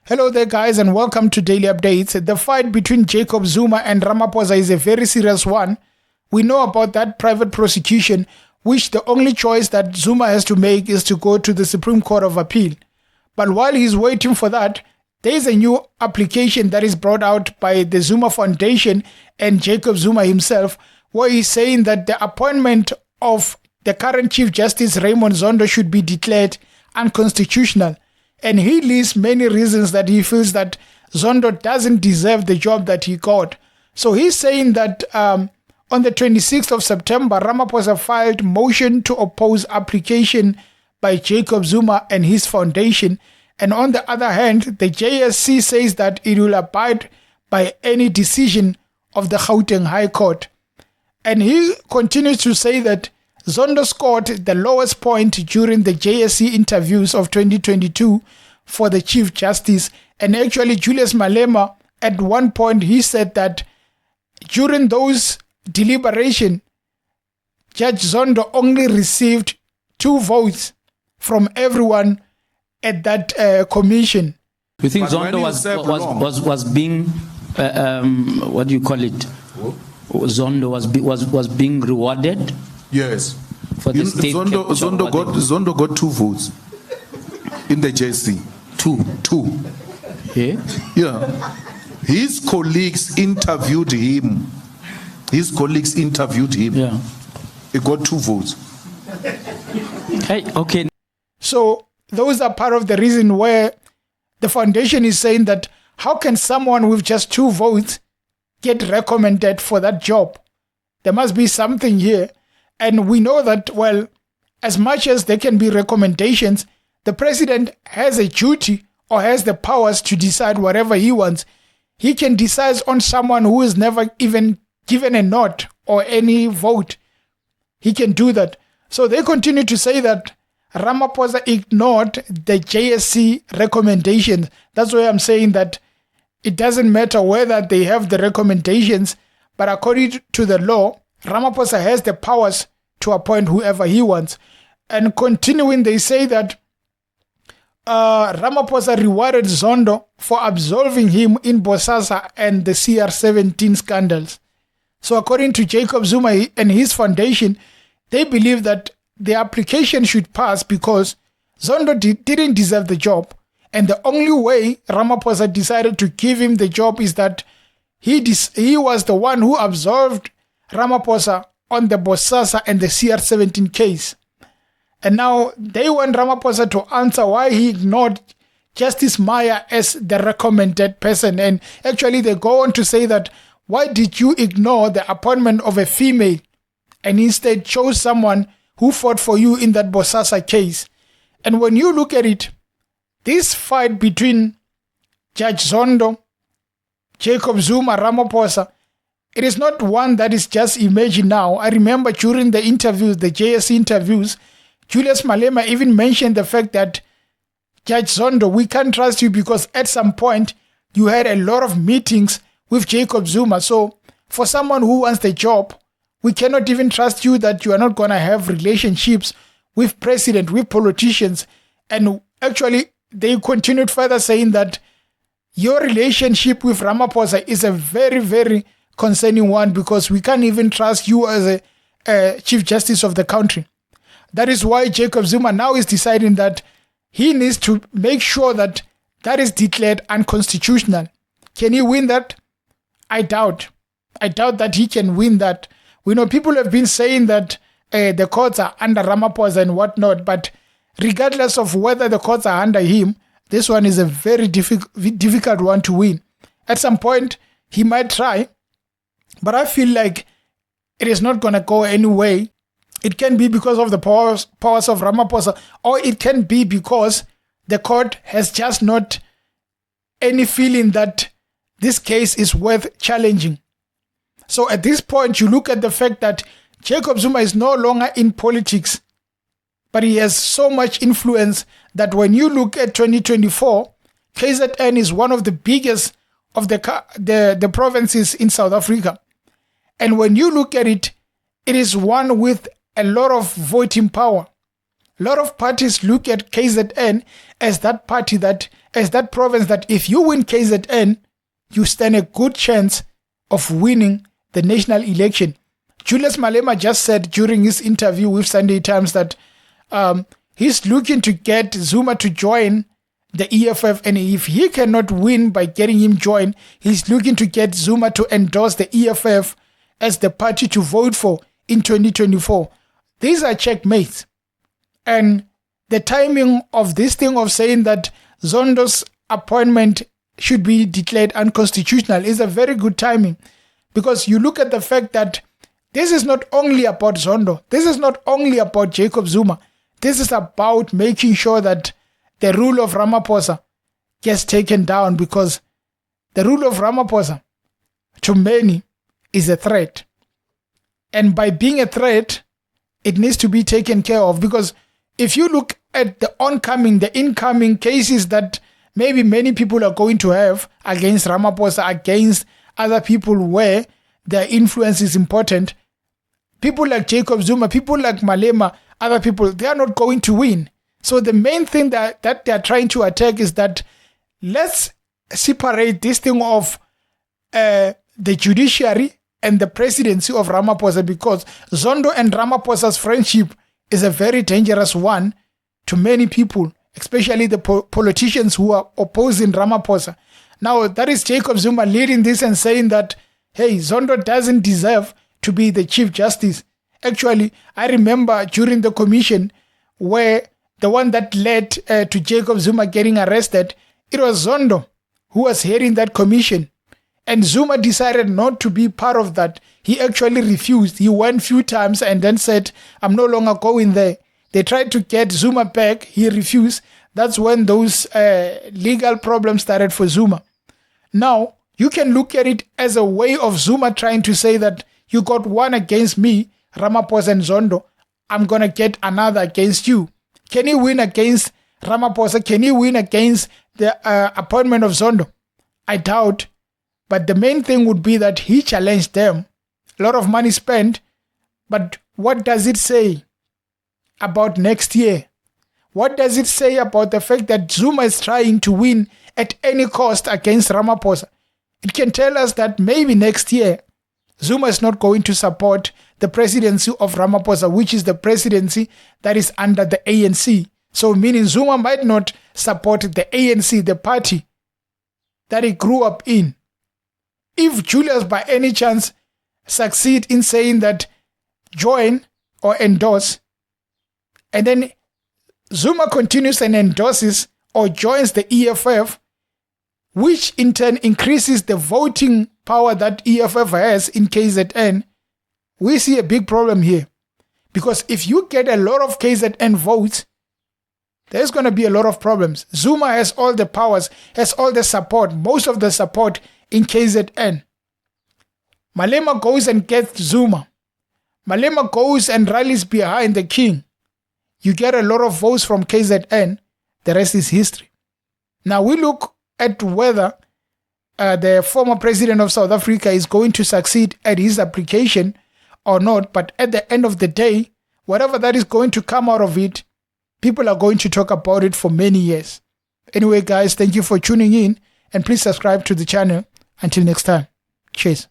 Hello there, guys, and welcome to Daily Updates. The fight between Jacob Zuma and Ramaphosa is a very serious one. We know about that private prosecution, which the only choice that Zuma has to make is to go to the Supreme Court of Appeal. But while he's waiting for that, there is a new application that is brought out by the Zuma Foundation and Jacob Zuma himself, where he's saying that the appointment of the current Chief Justice Raymond Zondo should be declared unconstitutional. And he lists many reasons that he feels that Zondo doesn't deserve the job that he got. So he's saying that on the 26th of September, Ramaphosa filed motion to oppose application by Jacob Zuma and his foundation. And on the other hand, the JSC says that it will abide by any decision of the Gauteng High Court. And he continues to say that Zondo scored the lowest point during the JSC interviews of 2022 for the Chief Justice. And actually, Julius Malema, at one point, he said that during those deliberations, Judge Zondo only received 2 votes from everyone at that commission. You think Zondo was being, what do you call it? Zondo was being rewarded? Yes. For the state Zondo got 2 votes in the JC. 2. Yeah. Yeah. His colleagues interviewed him. Yeah. He got 2 votes. Hey, okay. So those are part of the reason where the foundation is saying that how can someone with just 2 votes get recommended for that job? There must be something here. And we know that, well, as much as there can be recommendations, the president has a duty or has the powers to decide whatever he wants. He can decide on someone who is never even given a nod or any vote. He can do that. So they continue to say that Ramaphosa ignored the JSC recommendations. That's why I'm saying that it doesn't matter whether they have the recommendations, but according to the law, Ramaphosa has the powers to appoint whoever he wants. And continuing, they say that Ramaphosa rewarded Zondo for absolving him in Bosasa and the CR17 scandals. So according to Jacob Zuma and his foundation, they believe that the application should pass because Zondo didn't deserve the job. And the only way Ramaphosa decided to give him the job is that he was the one who absolved Ramaphosa on the Bosasa and the CR17 case. And now they want Ramaphosa to answer why he ignored Justice Maya as the recommended person. And actually they go on to say that, why did you ignore the appointment of a female and instead chose someone who fought for you in that Bosasa case? And when you look at it, this fight between Judge Zondo, Jacob Zuma, Ramaphosa, it is not one that is just imagined now. I remember during the interviews, the JSC interviews, Julius Malema even mentioned the fact that, Judge Zondo, we can't trust you because at some point you had a lot of meetings with Jacob Zuma. So for someone who wants the job, we cannot even trust you that you are not going to have relationships with president, with politicians. And actually, they continued further saying that your relationship with Ramaphosa is a very, very concerning one because we can't even trust you as a Chief Justice of the country. That is why Jacob Zuma now is deciding that he needs to make sure that that is declared unconstitutional. Can he win that? I doubt. I doubt that he can win that. We know people have been saying that the courts are under Ramaphosa and whatnot, but regardless of whether the courts are under him, this one is a very difficult one to win. At some point, he might try, but I feel like it is not going to go any way. It can be because of the powers of Ramaphosa, or it can be because the court has just not any feeling that this case is worth challenging. So at this point, you look at the fact that Jacob Zuma is no longer in politics, but he has so much influence that when you look at 2024, KZN is one of the biggest of the provinces in South Africa. And when you look at it, it is one with a lot of voting power. A lot of parties look at KZN as that province that if you win KZN, you stand a good chance of winning the national election. Julius Malema just said during his interview with Sunday Times that he's looking to get Zuma to join the EFF, and if he cannot win by getting him joined, he's looking to get Zuma to endorse the EFF as the party to vote for in 2024. These are checkmates. And the timing of this thing of saying that Zondo's appointment should be declared unconstitutional is a very good timing, because you look at the fact that this is not only about Zondo. This is not only about Jacob Zuma. This is about making sure that the rule of Ramaphosa gets taken down, because the rule of Ramaphosa to many is a threat. And by being a threat, it needs to be taken care of, because if you look at the incoming cases that maybe many people are going to have against Ramaphosa, against other people where their influence is important, people like Jacob Zuma, people like Malema, other people, they are not going to win. So the main thing that they are trying to attack is that let's separate this thing of the judiciary and the presidency of Ramaphosa, because Zondo and Ramaphosa's friendship is a very dangerous one to many people, especially the politicians who are opposing Ramaphosa. Now, that is Jacob Zuma leading this and saying that, hey, Zondo doesn't deserve to be the Chief Justice. Actually, I remember during the commission where the one that led to Jacob Zuma getting arrested, it was Zondo who was heading that commission. And Zuma decided not to be part of that. He actually refused. He went a few times and then said, I'm no longer going there. They tried to get Zuma back. He refused. That's when those legal problems started for Zuma. Now, you can look at it as a way of Zuma trying to say that you got one against me, Ramaphosa and Zondo. I'm going to get another against you. Can he win against Ramaphosa? Can he win against the appointment of Zondo? I doubt. But the main thing would be that he challenged them. A lot of money spent. But what does it say about next year? What does it say about the fact that Zuma is trying to win at any cost against Ramaphosa? It can tell us that maybe next year, Zuma is not going to support the presidency of Ramaphosa, which is the presidency that is under the ANC. So meaning Zuma might not support the ANC, the party that he grew up in. If Julius by any chance succeed in saying that join or endorse, and then Zuma continues and endorses or joins the EFF, which in turn increases the voting power that EFF has in KZN, we see a big problem here. Because if you get a lot of KZN votes, there's going to be a lot of problems. Zuma has all the powers, has all the support, most of the support in KZN. Malema goes and gets Zuma. Malema goes and rallies behind the king. You get a lot of votes from KZN. The rest is history. Now we look at whether the former president of South Africa is going to succeed at his application or not. But at the end of the day, whatever that is going to come out of it, people are going to talk about it for many years. Anyway, guys, thank you for tuning in, and please subscribe to the channel. Until next time, cheers.